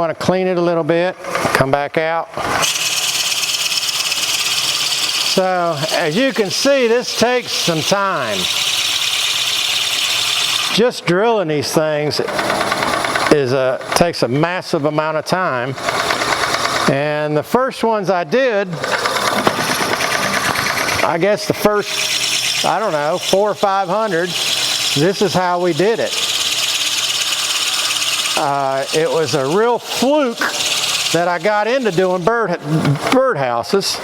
want to clean it a little bit, come back out. So as you can see, this takes some time. Just drilling these things takes a massive amount of time. And the first ones I did, I guess the first, I don't know, 400 or 500, this is how we did it. It was a real fluke that I got into doing birdhouses.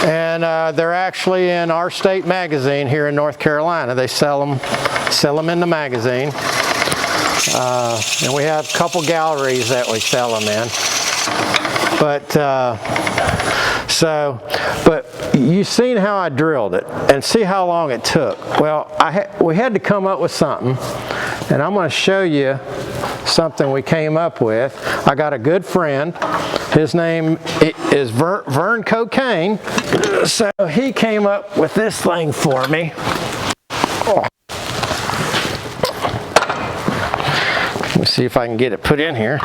And they're actually in our state magazine here in North Carolina. They sell them in the magazine. And we have a couple galleries that we sell them in. But you've seen how I drilled it and see how long it took. Well, we had to come up with something, and I'm going to show you something we came up with. I got a good friend. His name is Vern Cocaine. So he came up with this thing for me. Oh. Let me see if I can get it put in here.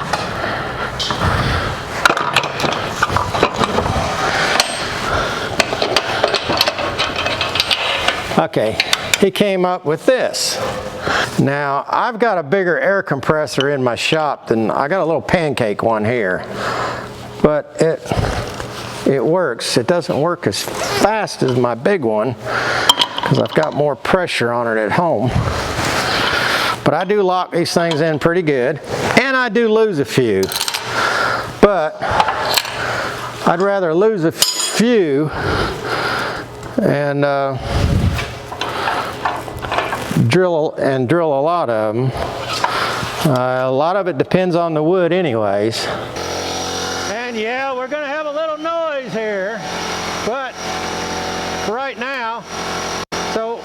Okay, he came up with this. Now, I've got a bigger air compressor in my shop than, I got a little pancake one here. But it works. It doesn't work as fast as my big one because I've got more pressure on it at home. But I do lock these things in pretty good, and I do lose a few. But I'd rather lose a few and drill a lot of them. A lot of it depends on the wood anyways. And yeah, we're going to have a little noise here, but for right now, so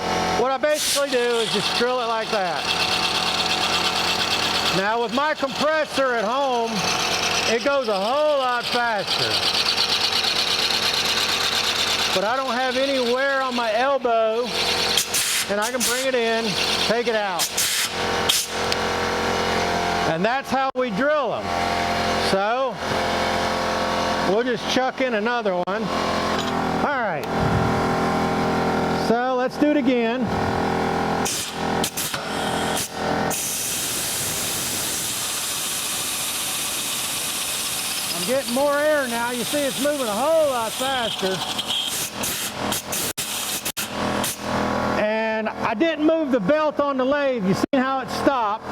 what I basically do is just drill it like that. Now with my compressor at home, it goes a whole lot faster. But I don't have any wear on my elbow, and I can bring it in, take it out. And that's how we drill them. So we'll just chuck in another one. All right. So let's do it again. I'm getting more air now. You see it's moving a whole lot faster. And I didn't move the belt on the lathe. You see how it stopped?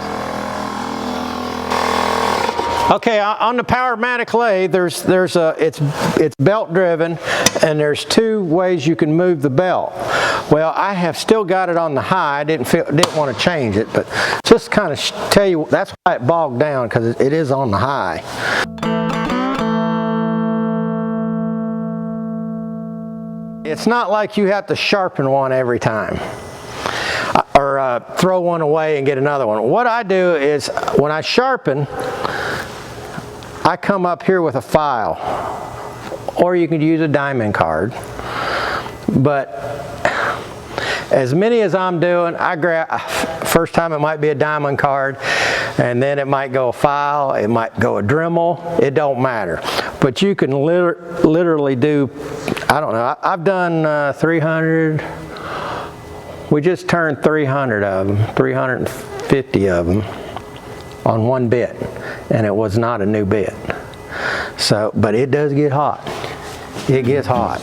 Okay, on the Pneumatic lathe, it's belt driven, and there's two ways you can move the belt. Well, I have still got it on the high. I didn't want to change it, but just kind of tell you that's why it bogged down, because it is on the high. It's not like you have to sharpen one every time or throw one away and get another one. What I do is when I sharpen, I come up here with a file, or you can use a diamond card. But as many as I'm doing, I grab, first time it might be a diamond card, and then it might go a file, it might go a Dremel, it don't matter. But you can literally do, I don't know, I've done 300, we just turned 300 of them, 350 of them on one bit, and it was not a new bit. So, but it does get hot. It gets hot.